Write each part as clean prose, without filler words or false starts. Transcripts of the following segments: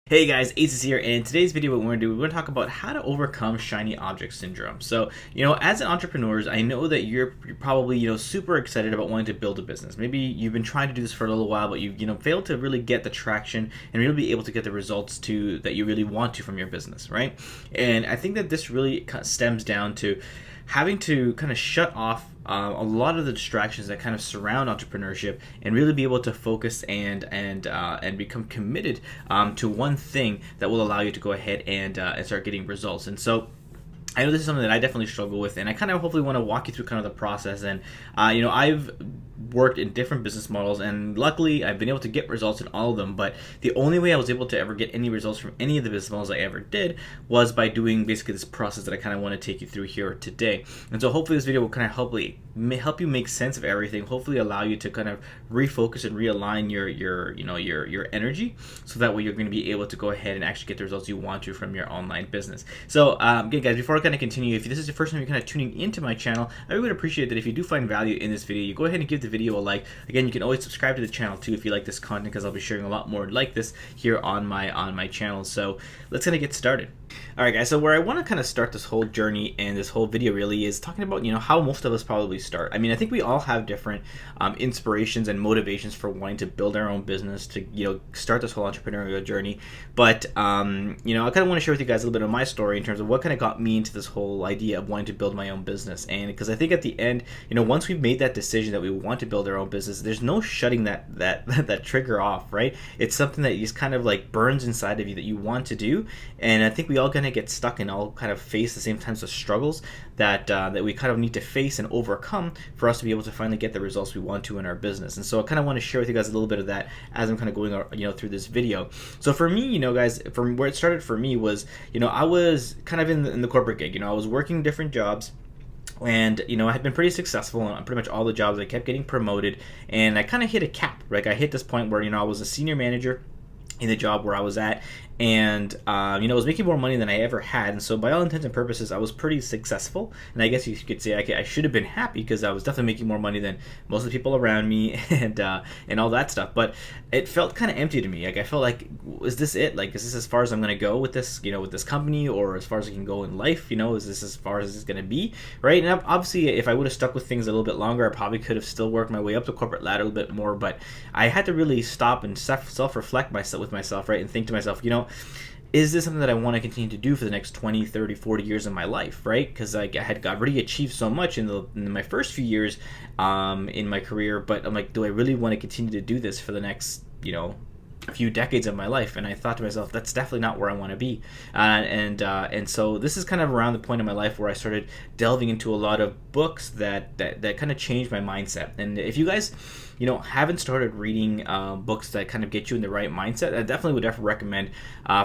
Hey guys, Aces here, and in today's video what we're going to talk about how to overcome shiny object syndrome. So, as an entrepreneur, I know that you're probably, super excited about wanting to build a business. Maybe you've been trying to do this for a little while, but you've, failed to really get the traction and really be able to get the results that you really want to from your business, right? And I think that this really stems down to having to kind of shut off a lot of the distractions that kind of surround entrepreneurship and really be able to focus and become committed to one thing that will allow you to go ahead and start getting results. And so I know this is something that I definitely struggle with, and I kind of hopefully want to walk you through kind of the process. And I've worked in different business models, and luckily I've been able to get results in all of them. But the only way I was able to ever get any results from any of the business models I ever did was by doing basically this process that I kind of want to take you through here today. And so hopefully this video will kind of help you make sense of everything. Hopefully allow you to kind of refocus and realign your energy, so that way you're going to be able to go ahead and actually get the results you want to from your online business. So again, guys, before I kind of continue, if this is the first time you're kind of tuning into my channel, I really would appreciate that if you do find value in this video, you go ahead and give the video a like. Again, you can always subscribe to the channel too if you like this content, because I'll be sharing a lot more like this here on my channel. So let's kind of get started. All right, guys, so where I want to kind of start this whole journey and this whole video really is talking about, how most of us probably start. I mean, I think we all have different inspirations and motivations for wanting to build our own business, to, start this whole entrepreneurial journey. But, I kind of want to share with you guys a little bit of my story in terms of what kind of got me into this whole idea of wanting to build my own business. And because I think at the end, once we've made that decision that we want to build our own business, there's no shutting that trigger off, right? It's something that just kind of like burns inside of you that you want to do. And I think we all kind of get stuck and all kind of face the same types of struggles that we kind of need to face and overcome for us to be able to finally get the results we want to in our business. And so I kind of want to share with you guys a little bit of that as I'm kind of going through this video. So for me, guys, from where it started for me was, I was kind of in the corporate gig. I was working different jobs. And, I had been pretty successful on pretty much all the jobs. I kept getting promoted, and I kind of hit a cap. Like, I hit this point where, I was a senior manager in the job where I was at, and I was making more money than I ever had, and so by all intents and purposes I was pretty successful. And I guess you could say I should have been happy, because I was definitely making more money than most of the people around me and all that stuff. But it felt kind of empty to me. Like, I felt like, is this it? Like, is this as far as I'm going to go with this, with this company, or as far as I can go in life? Is this as far as it's going to be, right? And obviously, if I would have stuck with things a little bit longer, I probably could have still worked my way up the corporate ladder a little bit more. But I had to really stop and self-reflect with myself, right, and think to myself, is this something that I want to continue to do for the next 20, 30, 40 years of my life, right? Because I had already achieved so much in my first few years in my career, but I'm like, do I really want to continue to do this for the next, a few decades of my life? And I thought to myself, that's definitely not where I want to be. And so this is kind of around the point in my life where I started delving into a lot of books that kind of changed my mindset. And if you guys haven't started reading books that kind of get you in the right mindset, I definitely would recommend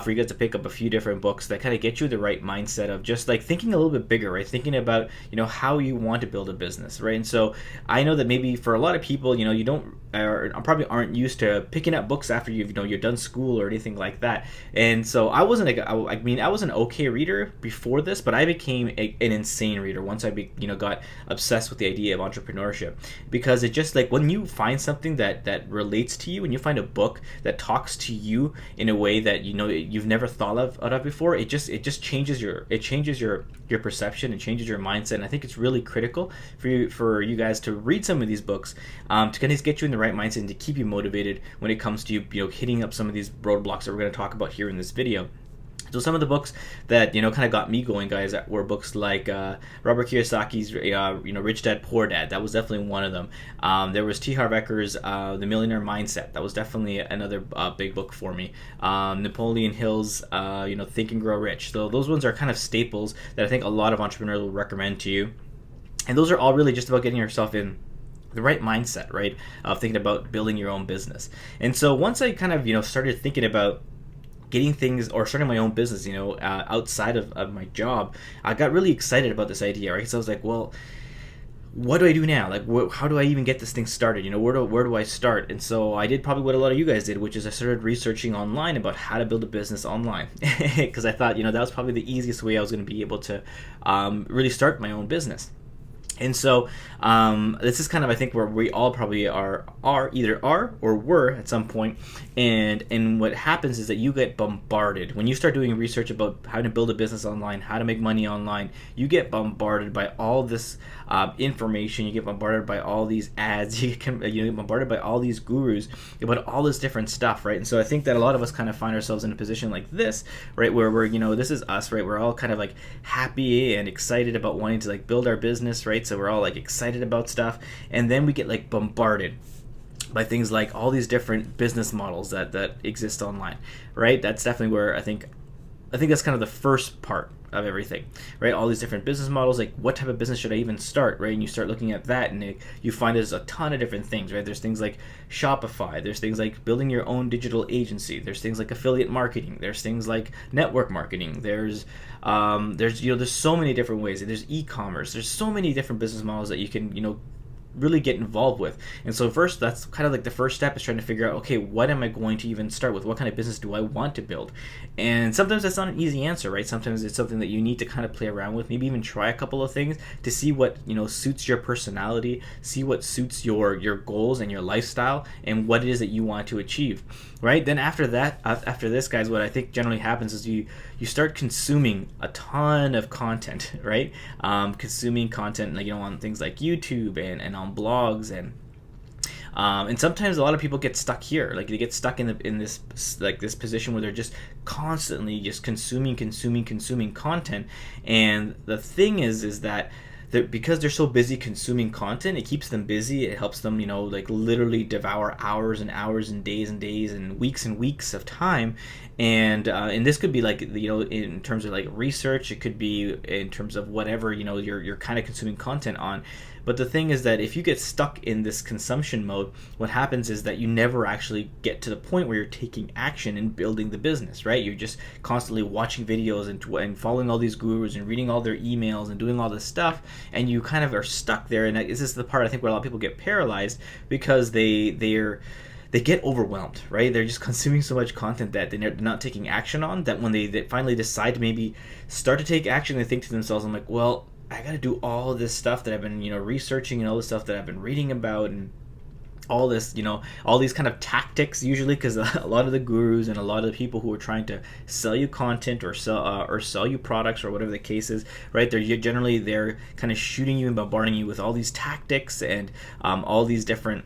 for you guys to pick up a few different books that kind of get you in the right mindset of just like thinking a little bit bigger, right? Thinking about, how you want to build a business, right? And so I know that maybe for a lot of people, you don't, or probably aren't used to picking up books after you're done school or anything like that. And so I was an okay reader before this, but I became an insane reader once I got obsessed with the idea of entrepreneurship, because it just, like, when you find something that relates to you, and you find a book that talks to you in a way that you've never thought of before, it just changes your perception and changes your mindset. And I think it's really critical for you guys to read some of these books to kind of get you in the right mindset and to keep you motivated when it comes to hitting up some of these roadblocks that we're going to talk about here in this video. So some of the books that kind of got me going, guys, were books like Robert Kiyosaki's Rich Dad Poor Dad. That was definitely one of them. There was T. Harv Eker's The Millionaire Mindset. That was definitely another big book for me. Napoleon Hill's Think and Grow Rich. So those ones are kind of staples that I think a lot of entrepreneurs will recommend to you. And those are all really just about getting yourself in the right mindset, right, of thinking about building your own business. And so once I kind of started thinking about getting things or starting my own business, outside of my job, I got really excited about this idea, right? So I was like, well, what do I do now? Like, how do I even get this thing started? Where do I start? And so I did probably what a lot of you guys did, which is I started researching online about how to build a business online, because I thought, that was probably the easiest way I was going to be able to really start my own business. And so this is kind of, I think, where we all probably are or were at some point. And what happens is that you get bombarded when you start doing research about how to build a business online, how to make money online. You get bombarded by all this information. You get bombarded by all these ads. You get bombarded by all these gurus about all this different stuff, right? And so I think that a lot of us kind of find ourselves in a position like this, right, where we're, this is us, right? We're all kind of like happy and excited about wanting to like build our business, right? So we're all like excited about stuff, and then we get like bombarded by things like all these different business models that exist online, right? That's definitely where I think that's kind of the first part of everything, right? All these different business models, like what type of business should I even start, right? And you start looking at that, and you find there's a ton of different things, right? There's things like Shopify, there's things like building your own digital agency, there's things like affiliate marketing, there's things like network marketing, there's so many different ways. There's e-commerce, there's so many different business models that you can really get involved with. And so first, that's kind of like the first step, is trying to figure out, okay, what am I going to even start with? What kind of business do I want to build? And sometimes that's not an easy answer, right? Sometimes it's something that you need to kind of play around with, maybe even try a couple of things to see what suits your personality, see what suits your goals and your lifestyle, and what it is that you want to achieve, right? Then after this, guys, what I think generally happens is you start consuming a ton of content, right? Consuming content on things like YouTube and on blogs, and sometimes a lot of people get stuck here. Like they get stuck in this position where they're just constantly just consuming content. And the thing is that because they're so busy consuming content, it keeps them busy. It helps them, literally devour hours and hours and days and weeks of time. And this could be in terms of like research. It could be in terms of whatever you're kind of consuming content on. But the thing is that if you get stuck in this consumption mode, what happens is that you never actually get to the point where you're taking action and building the business, right? You're just constantly watching videos and following all these gurus and reading all their emails and doing all this stuff, and you kind of are stuck there. And this is the part I think where a lot of people get paralyzed, because they get overwhelmed, right? They're just consuming so much content that they're not taking action on, that when they finally decide to maybe start to take action, they think to themselves, I'm like, well, I got to do all this stuff that I've been, researching, and all this stuff that I've been reading about, and all this, all these kind of tactics, usually, because a lot of the gurus and a lot of the people who are trying to sell you content or sell you products or whatever the case is, right? They're kind of shooting you and bombarding you with all these tactics and all these different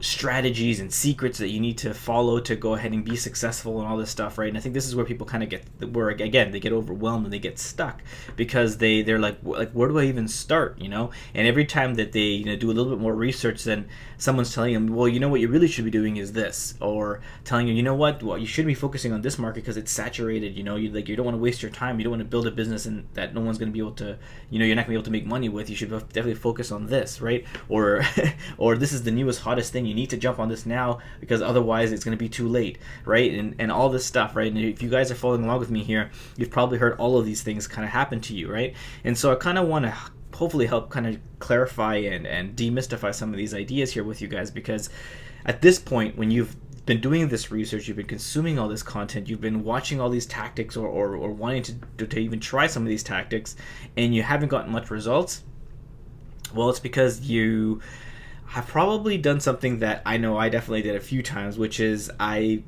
strategies and secrets that you need to follow to go ahead and be successful and all this stuff, right? And I think this is where people kind of they get overwhelmed and they get stuck, because they're like where do I even start, And every time that they do a little bit more research, then someone's telling them, well, what you really should be doing is this, or telling you, well, you should be focusing on this market because it's saturated, you don't want to waste your time, you don't want to build a business and that no one's going to be able to, you're not going to be able to make money with. You should definitely focus on this, right? Or this is the newest hottest thing, you need to jump on this now because otherwise it's going to be too late, right? And all this stuff, right? And if you guys are following along with me here, you've probably heard all of these things kind of happen to you, right? And so I kind of want to hopefully help kind of clarify and demystify some of these ideas here with you guys, because at this point, when you've been doing this research, you've been consuming all this content, you've been watching all these tactics or wanting to even try some of these tactics, and you haven't gotten much results, well, it's because you have probably done something that I know I definitely did a few times, which is I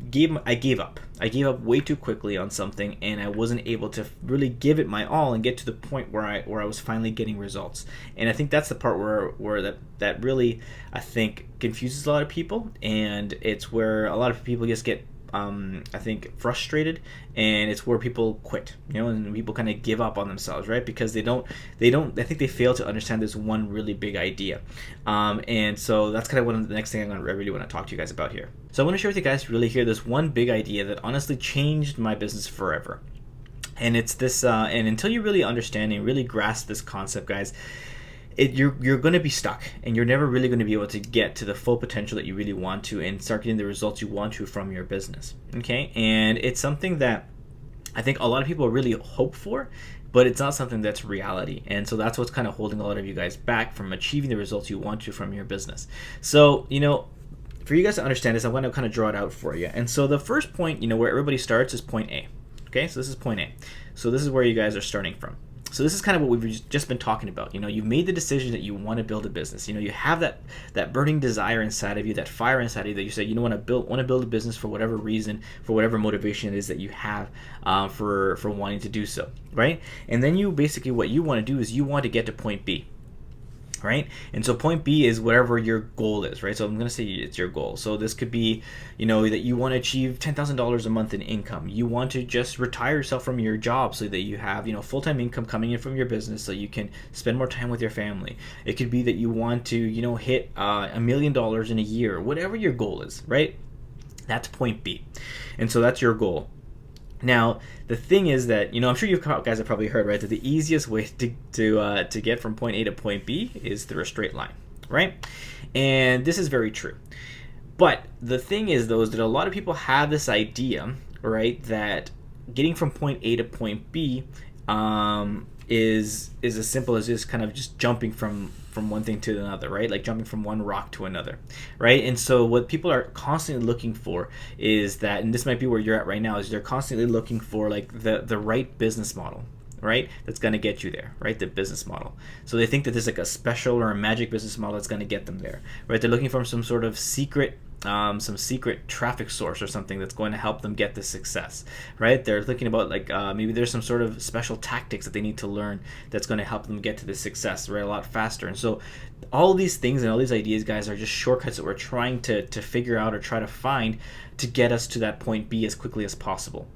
gave up. I gave up way too quickly on something, and I wasn't able to really give it my all and get to the point where I was finally getting results. And I think that's the part where that really, I think, confuses a lot of people, and it's where a lot of people just get I think frustrated, and it's where people quit, and people kind of give up on themselves, right? Because I think they fail to understand this one really big idea. And so that's kind of one of the next thing I really want to talk to you guys about here. So I want to share with you guys really here this one big idea that honestly changed my business forever. And it's this, and until you really understand and really grasp this concept, guys, you're going to be stuck, and you're never really going to be able to get to the full potential that you really want to and start getting the results you want to from your business, okay? And it's something that I think a lot of people really hope for, but it's not something that's reality. And so that's what's kind of holding a lot of you guys back from achieving the results you want to from your business. So, for you guys to understand this, I want to kind of draw it out for you. And so the first point, where everybody starts is point A. Okay, so this is point A. So this is where you guys are starting from. So this is kind of what we've just been talking about. You've made the decision that you want to build a business. You have that burning desire inside of you, that fire inside of you that you say, want to build a business for whatever reason, for whatever motivation it is that you have for wanting to do so, right? And then what you want to do is you want to get to point B. Right? And so point B is whatever your goal is, right? So I'm going to say it's your goal. So this could be, that you want to achieve $10,000 a month in income. You want to just retire yourself from your job so that you have, full-time income coming in from your business so you can spend more time with your family. It could be that you want to, hit $1 million in a year, whatever your goal is, right? That's point B. And so that's your goal. Now, the thing is that, I'm sure you guys have probably heard, right, that the easiest way to get from point A to point B is through a straight line, right? And this is very true. But the thing is, though, is that a lot of people have this idea, right, that getting from point A to point B is as simple as just kind of just jumping from one thing to another, right? Like jumping from one rock to another, right? And so what people are constantly looking for is that, and this might be where you're at right now, is they're constantly looking for like the right business model, right? That's going to get you there, right? The business model. So they think that there's like a special or a magic business model that's going to get them there, right? They're looking for some sort of secret traffic source or something that's going to help them get the success, right? They're thinking about like maybe there's some sort of special tactics that they need to learn that's going to help them get to the success, right, a lot faster. And so all these things and all these ideas, guys, are just shortcuts that we're trying to figure out or try to find to get us to that point B as quickly as possible.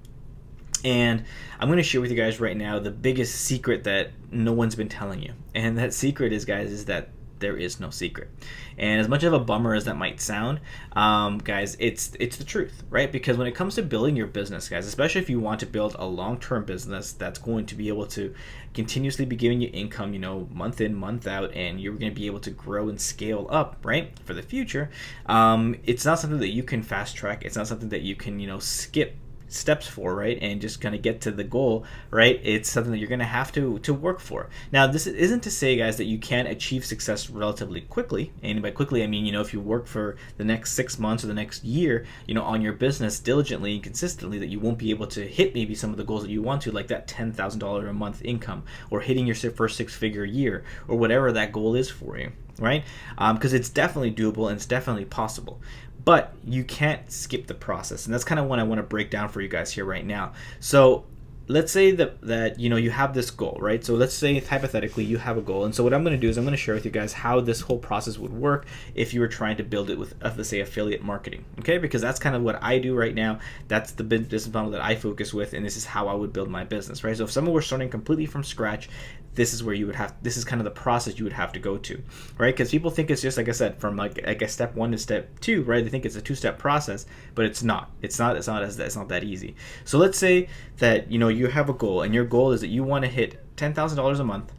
And I'm going to share with you guys right now the biggest secret that no one's been telling you. And that secret is, guys, is that there is no secret. And as much of a bummer as that might sound, guys, it's the truth, right? Because when it comes to building your business, guys, especially if you want to build a long-term business that's going to be able to continuously be giving you income, month in, month out, and you're going to be able to grow and scale up, right, for the future, it's not something that you can fast track. It's not something that you can, skip steps for, right, and just kind of get to the goal, right? It's something that you're going to have to work for. Now, this isn't to say, guys, that you can achieve success relatively quickly, and by quickly I mean, if you work for the next 6 months or the next year, on your business diligently and consistently, that you won't be able to hit maybe some of the goals that you want to, like that $10,000 a month income, or hitting your first 6-figure year, or whatever that goal is for you, right? Because it's definitely doable and it's definitely possible. But you can't skip the process, and that's kind of what I want to break down for you guys here right now. So let's say that you have this goal, right? So let's say hypothetically you have a goal, and so what I'm going to do is I'm going to share with you guys how this whole process would work if you were trying to build it with, let's say, affiliate marketing, okay? Because that's kind of what I do right now. That's the business model that I focus with, and this is how I would build my business, right? So if someone were starting completely from scratch, this is where you would have, this is kind of the process you would have to go to, right? Because people think it's just, like I said, from like a step 1 to step 2, right? They think it's a 2-step process, but it's not. It's not that easy. So let's say that you have a goal, and your goal is that you want to hit $10,000 a month.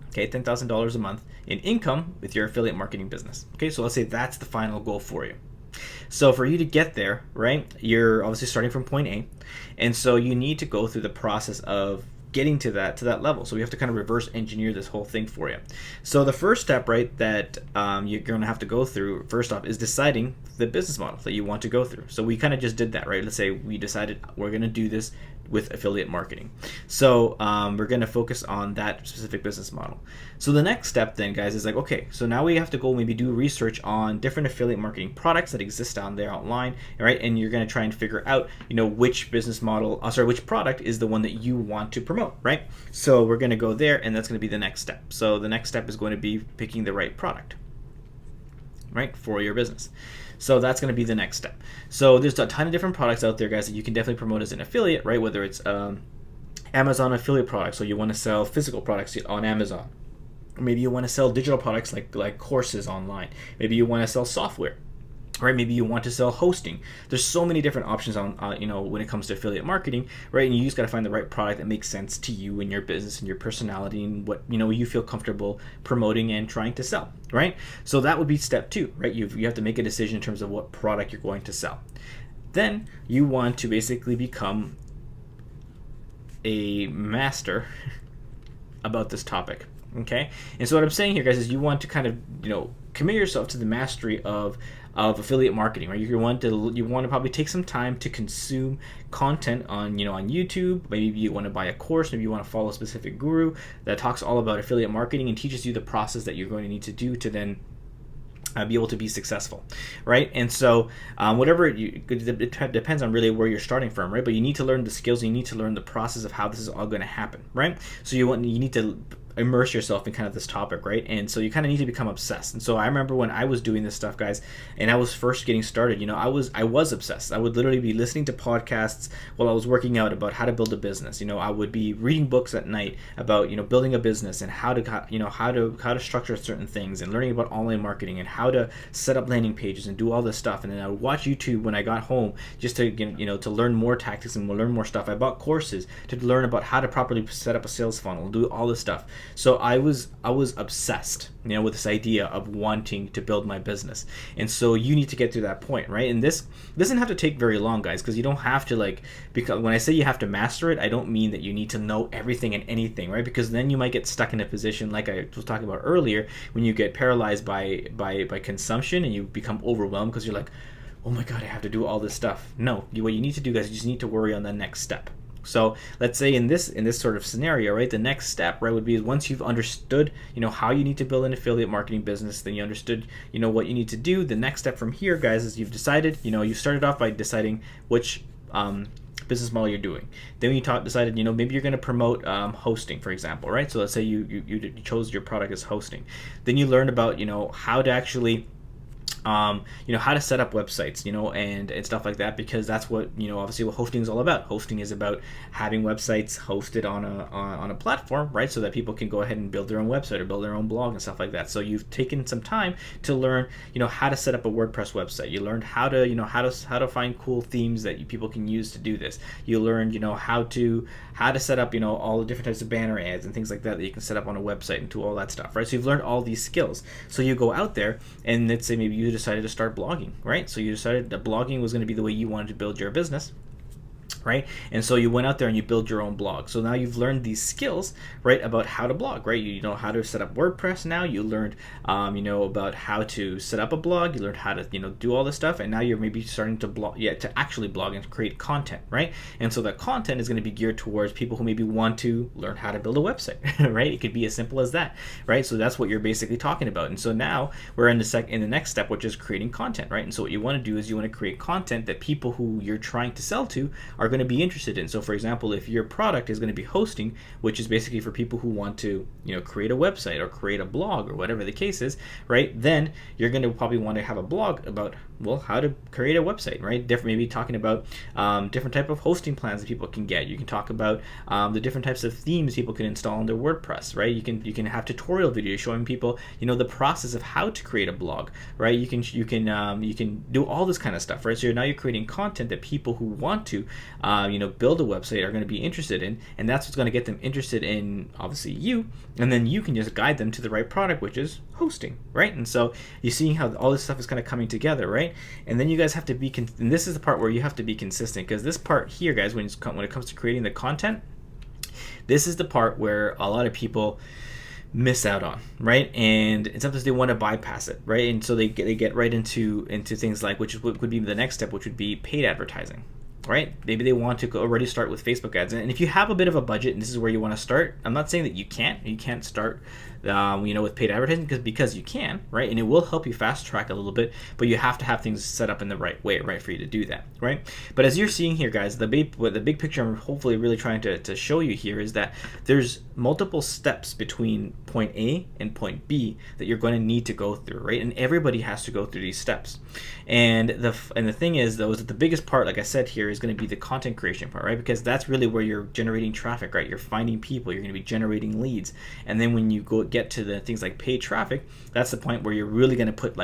Okay, $10,000 a month in income with your affiliate marketing business. Okay, so let's say that's the final goal for you. So for you to get there, right, you're obviously starting from point A, and so you need to go through the process of getting to that level. So we have to kind of reverse engineer this whole thing for you. So the first step, right, that you're going to have to go through first off is deciding the business model that you want to go through. So we kind of just did that, right? Let's say we decided we're going to do this with affiliate marketing. So we're going to focus on that specific business model. So the next step then, guys, is like, okay, so now we have to go maybe do research on different affiliate marketing products that exist down there online, right? And you're going to try and figure out, which business model, which product is the one that you want to promote, right? So we're going to go there, and that's going to be the next step. So the next step is going to be picking the right product, right, for your business. So that's going to be the next step. So there's a ton of different products out there, guys, that you can definitely promote as an affiliate, right? Whether it's Amazon affiliate products, so you want to sell physical products on Amazon. Or maybe you want to sell digital products like courses online. Maybe you want to sell software, right? Maybe you want to sell hosting. There's so many different options on, when it comes to affiliate marketing, right? And you just got to find the right product that makes sense to you and your business and your personality and what, you feel comfortable promoting and trying to sell, right? So that would be step 2, right? You have to make a decision in terms of what product you're going to sell. Then you want to basically become a master about this topic, okay? And so what I'm saying here, guys, is you want to kind of, commit yourself to the mastery of affiliate marketing, right? You want to probably take some time to consume content on on YouTube. Maybe you want to buy a course, maybe you want to follow a specific guru that talks all about affiliate marketing and teaches you the process that you're going to need to do to then be able to be successful, right? And so whatever it depends on really where you're starting from, right? But you need to learn the skills, you need to learn the process of how this is all going to happen, right? So you need to immerse yourself in kind of this topic, right? And so you kind of need to become obsessed. And so I remember when I was doing this stuff, guys, and I was first getting started, I was obsessed. I would literally be listening to podcasts while I was working out about how to build a business. I would be reading books at night about building a business and how to structure certain things, and learning about online marketing and how to set up landing pages and do all this stuff. And then I would watch YouTube when I got home just to to learn more tactics and learn more stuff. I bought courses to learn about how to properly set up a sales funnel, do all this stuff. So I was obsessed, with this idea of wanting to build my business. And so you need to get to that point, right? And this doesn't have to take very long, guys, because you don't have to because when I say you have to master it, I don't mean that you need to know everything and anything, right? Because then you might get stuck in a position like I was talking about earlier, when you get paralyzed by consumption and you become overwhelmed because you're like, oh my God, I have to do all this stuff. No, what you need to do, guys, you just need to worry on the next step. So let's say in this sort of scenario, right, the next step, right, would be once you've understood, how you need to build an affiliate marketing business, then you understood, what you need to do. The next step from here, guys, is you've decided, you started off by deciding which business model you're doing. Then you decided, maybe you're going to promote hosting, for example, right? So let's say you chose your product as hosting. Then you learned about, how to actually how to set up websites, and stuff like that, because that's what, obviously what hosting is all about. Hosting is about having websites hosted on a platform, right? So that people can go ahead and build their own website or build their own blog and stuff like that. So you've taken some time to learn, how to set up a WordPress website. You learned how to find cool themes that people can use to do this. You learned, how to set up, all the different types of banner ads and things like that you can set up on a website and do all that stuff, right? So you've learned all these skills. So you go out there and let's say maybe you decided to start blogging, right? So you decided that blogging was going to be the way you wanted to build your business, right? And so you went out there and you build your own blog. So now you've learned these skills, right, about how to blog, right? You know how to set up WordPress now. You learned, about how to set up a blog. You learned how to, do all this stuff. And now you're maybe starting to blog, to actually blog and create content, right? And so that content is going to be geared towards people who maybe want to learn how to build a website, right? It could be as simple as that, right? So that's what you're basically talking about. And so now we're in the next step, which is creating content, right? And so what you want to do is you want to create content that people who you're trying to sell to are going to be interested in. So for example, if your product is going to be hosting, which is basically for people who want to create a website or create a blog or whatever the case is, right, then you're going to probably want to have a blog about how to create a website, right? Maybe talking about different type of hosting plans that people can get. You can talk about the different types of themes people can install on their WordPress, right? You can have tutorial videos showing people the process of how to create a blog, right? You can do all this kind of stuff, right? So now you're creating content that people who want to build a website are going to be interested in, and that's what's going to get them interested in, obviously, you, and then you can just guide them to the right product, which is hosting, right? And so you're seeing how all this stuff is kind of coming together, right? And then you guys have to be, and this is the part where you have to be consistent, because this part here, guys, when it comes to creating the content, this is the part where a lot of people miss out on, right? And sometimes they want to bypass it, right? And so they get right into things like, which would be the next step, which would be paid advertising, right? Maybe they want to already start with Facebook ads. And if you have a bit of a budget and this is where you want to start, I'm not saying that you can't start with paid advertising, because you can, right? And it will help you fast track a little bit, but you have to have things set up in the right way, right, for you to do that, right? But as you're seeing here, guys, the big picture I'm hopefully really trying to show you here is that there's multiple steps between point A and point B that you're going to need to go through, right? And everybody has to go through these steps. And the thing is, though, is that the biggest part, like I said here, is going to be the content creation part, right? Because that's really where you're generating traffic, right? You're finding people, you're going to be generating leads. And then when you get to the things like paid traffic, that's the point where you're really going to put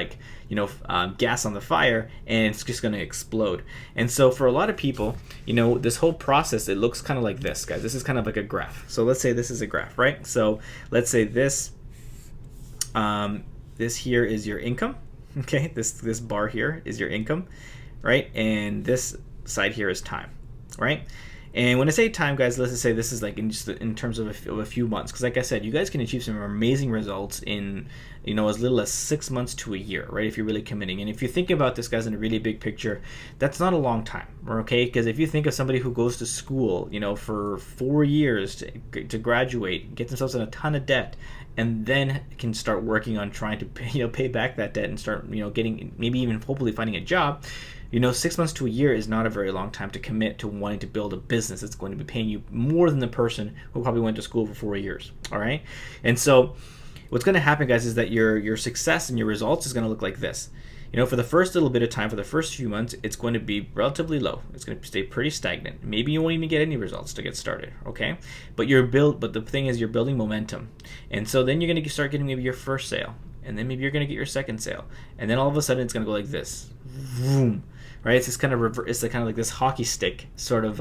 gas on the fire, and it's just going to explode. And so for a lot of people, this whole process, it looks kind of like this, guys. This is kind of like a graph. So let's say this is a graph, right? So let's say this here is your income. Okay, this bar here is your income, right? And this side here is time, right? And when I say time, guys, let's just say this is like in just in terms of a few months, because like I said, you guys can achieve some amazing results in, you know, as little as 6 months to a year, right? If you're really committing. And if you think about this, guys, in a really big picture, that's not a long time, okay? Because if you think of somebody who goes to school, you know, for 4 years to graduate, get themselves in a ton of debt, and then can start working on trying to pay, pay back that debt and start, getting, maybe even hopefully finding a job. 6 months to a year is not a very long time to commit to wanting to build a business that's going to be paying you more than the person who probably went to school for 4 years. All right. And so what's going to happen, guys, is that your success and your results is going to look like this. For the first little bit of time, for the first few months, it's going to be relatively low. It's going to stay pretty stagnant. Maybe you won't even get any results to get started, okay? But the thing is, you're building momentum. And so then you're going to start getting maybe your first sale, and then maybe you're going to get your second sale. And then all of a sudden it's going to go like this. Vroom. Right? It's this kind of it's kind of like this hockey stick sort of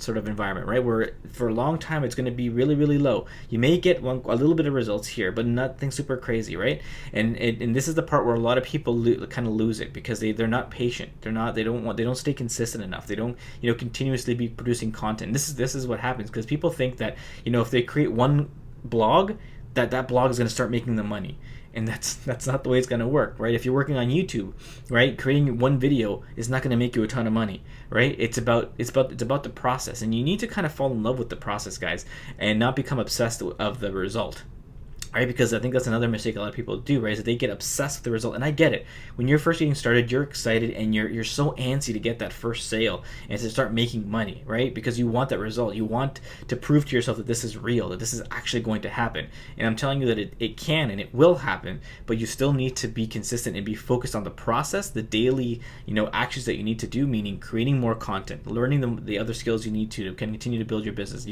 environment, right? Where for a long time it's going to be really, really low. You may get a little bit of results here, but nothing super crazy, right? And this is the part where a lot of people kind of lose it, because they're not patient. They don't stay consistent enough. They don't continuously be producing content. This is what happens, because people think that if they create one blog, that blog is going to start making them money. And that's not the way it's going to work, right? If you're working on YouTube, right, creating one video is not going to make you a ton of money, right? It's about the process, and you need to kind of fall in love with the process, guys, and not become obsessed of the result. Right, because I think that's another mistake a lot of people do, right? Is that they get obsessed with the result. And I get it. When you're first getting started, you're excited and you're so antsy to get that first sale and to start making money, right? Because you want that result. You want to prove to yourself that this is real, that this is actually going to happen. And I'm telling you that it can and it will happen, but you still need to be consistent and be focused on the process, the daily, actions that you need to do, meaning creating more content, learning the other skills you need to continue to build your business,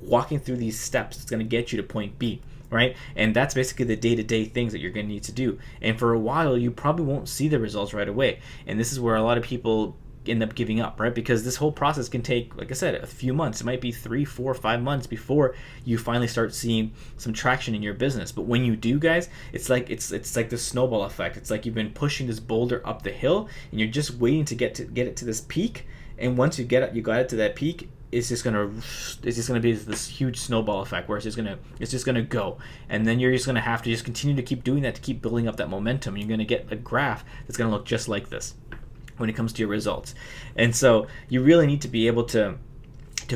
walking through these steps. It's going to get you to point B. Right? And that's basically the day-to-day things that you're going to need to do. And for a while, you probably won't see the results right away. And this is where a lot of people end up giving up, right? Because this whole process can take, like I said, a few months. It might be 3, 4, 5 months before you finally start seeing some traction in your business. But when you do, guys, it's like the snowball effect. It's like you've been pushing this boulder up the hill, and you're just waiting to get it to this peak. And once you got it to that peak, it's just gonna be this huge snowball effect where it's just gonna go, and then you're just gonna have to just continue to keep doing that to keep building up that momentum. You're gonna get a graph that's gonna look just like this when it comes to your results. And so you really need to be able to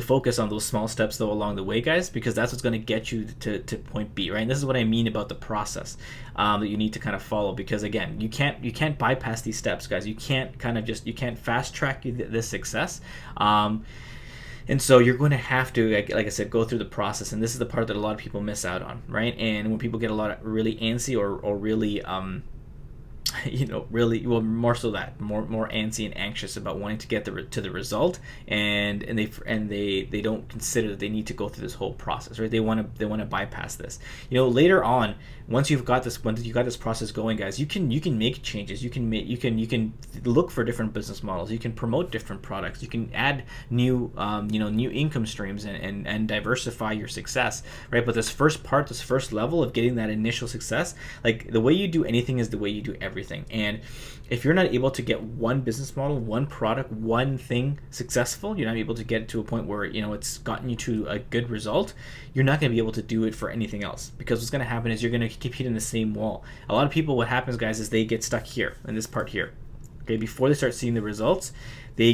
focus on those small steps though along the way, guys, because that's what's going to get you to point B, right? And this is what I mean about the process that you need to kind of follow, because again, you can't bypass these steps, guys. You can't fast track this success. And so you're going to have to, like I said, go through the process. And this is the part that a lot of people miss out on, right? And when people get a lot of really antsy or really, really, well, more so that more antsy and anxious about wanting to get to the result, and they don't consider that they need to go through this whole process, right? They want to bypass this. Later on, once you got this process going, guys, you can make changes. You can look for different business models. You can promote different products. You can add new new income streams and diversify your success, right? But this first level of getting that initial success, like the way you do anything is the way you do everything. And if you're not able to get one business model, one product, one thing successful, you're not able to get to a point where it's gotten you to a good result, you're not going to be able to do it for anything else, because what's going to happen is you're going to keep hitting the same wall. A lot of people, what happens, guys, is they get stuck here in this part here. Okay, before they start seeing the results, they're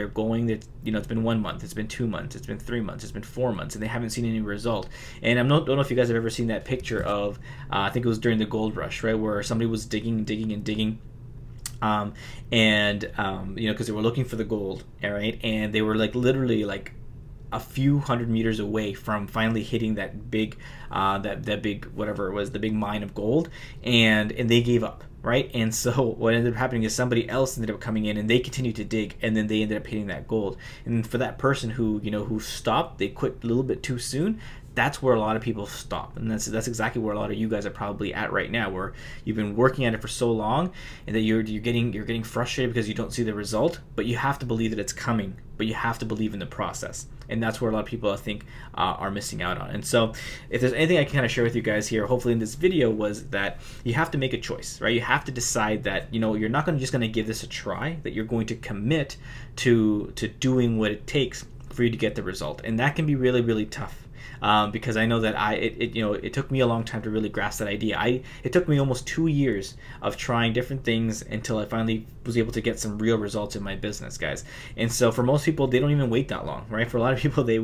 going. It's been 1 month, it's been 2 months, it's been 3 months, it's been 4 months, and they haven't seen any result. And I don't know if you guys have ever seen that picture of, I think it was during the gold rush, right, where somebody was digging, because they were looking for the gold, all right, and they were literally a few hundred meters away from finally hitting that big, that big, whatever it was, the big mine of gold, and they gave up. Right? And so what ended up happening is somebody else ended up coming in, and they continued to dig, and then they ended up hitting that gold. And for that person who stopped, they quit a little bit too soon, that's where a lot of people stop, and that's exactly where a lot of you guys are probably at right now, where you've been working at it for so long, and that you're getting frustrated because you don't see the result. But you have to believe that it's coming. But you have to believe in the process, and that's where a lot of people, I think, are missing out on. And so, if there's anything I can kind of share with you guys here, hopefully in this video, was that you have to make a choice, right? You have to decide that you're not just going to give this a try, that you're going to commit to doing what it takes for you to get the result, and that can be really, really tough. Because I know that it took me a long time to really grasp that idea. It took me almost 2 years of trying different things until I finally was able to get some real results in my business, guys. And so for most people, they don't even wait that long, right? For a lot of people, they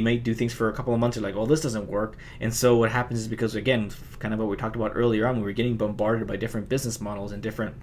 might do things for a couple of months. They're like, well, this doesn't work. And so what happens is, because again, kind of what we talked about earlier on, we were getting bombarded by different business models and different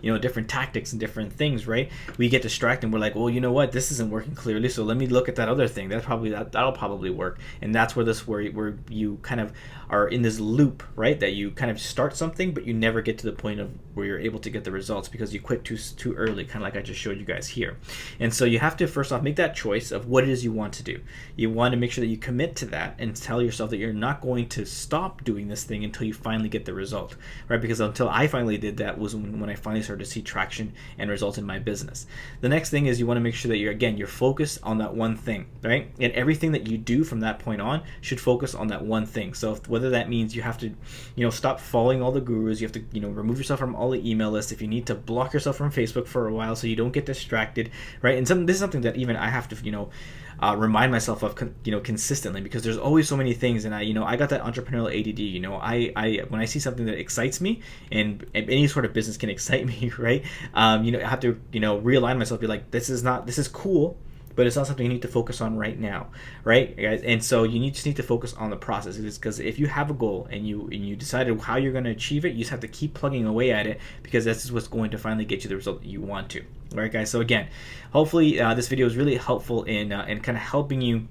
different tactics and different things, right? We get distracted and we're like, well, you know what, this isn't working clearly, so let me look at that other thing. That'll probably work. And that's where you kind of are in this loop, right? That you kind of start something, but you never get to the point of where you're able to get the results because you quit too early, kind of like I just showed you guys here. And so you have to first off make that choice of what it is you want to do. You want to make sure that you commit to that and tell yourself that you're not going to stop doing this thing until you finally get the result, right? Because until I finally did that was when I finally started to see traction and results in my business. The next thing is you want to make sure that you're focused on that one thing, right? And everything that you do from that point on should focus on that one thing. So whether that means you have to, stop following all the gurus, you have to, remove yourself from all the email lists. If you need to block yourself from Facebook for a while so you don't get distracted, right? And this is something that even I have to, remind myself of, consistently, because there's always so many things, and I got that entrepreneurial ADD. I when I see something that excites me, and any sort of business can excite me, right? I have to, realign myself, be like, this is cool, but it's not something you need to focus on right now, right, guys? And so you just need to focus on the process, because if you have a goal and you decided how you're going to achieve it, you just have to keep plugging away at it, because this is what's going to finally get you the result that you want to. All right, guys. So again, hopefully this video is really helpful in kind of helping you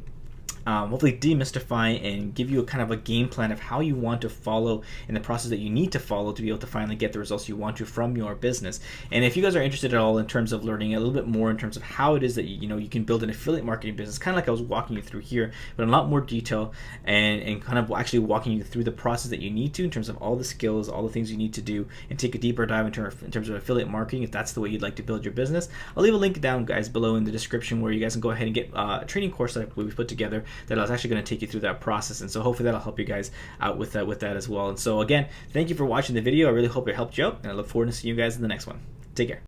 hopefully demystify and give you a kind of a game plan of how you want to follow in the process that you need to follow to be able to finally get the results you want to from your business. And if you guys are interested at all in terms of learning a little bit more in terms of how it is that you can build an affiliate marketing business, kind of like I was walking you through here, but in a lot more detail, and kind of actually walking you through the process that you need to in terms of all the skills, all the things you need to do, and take a deeper dive in terms of affiliate marketing, if that's the way you'd like to build your business, I'll leave a link down, guys, below in the description, where you guys can go ahead and get a training course that we've put together that I was actually going to take you through that process. And so hopefully that'll help you guys out with that as well. And so again, thank you for watching the video. I really hope it helped you out, and I look forward to seeing you guys in the next one. Take care.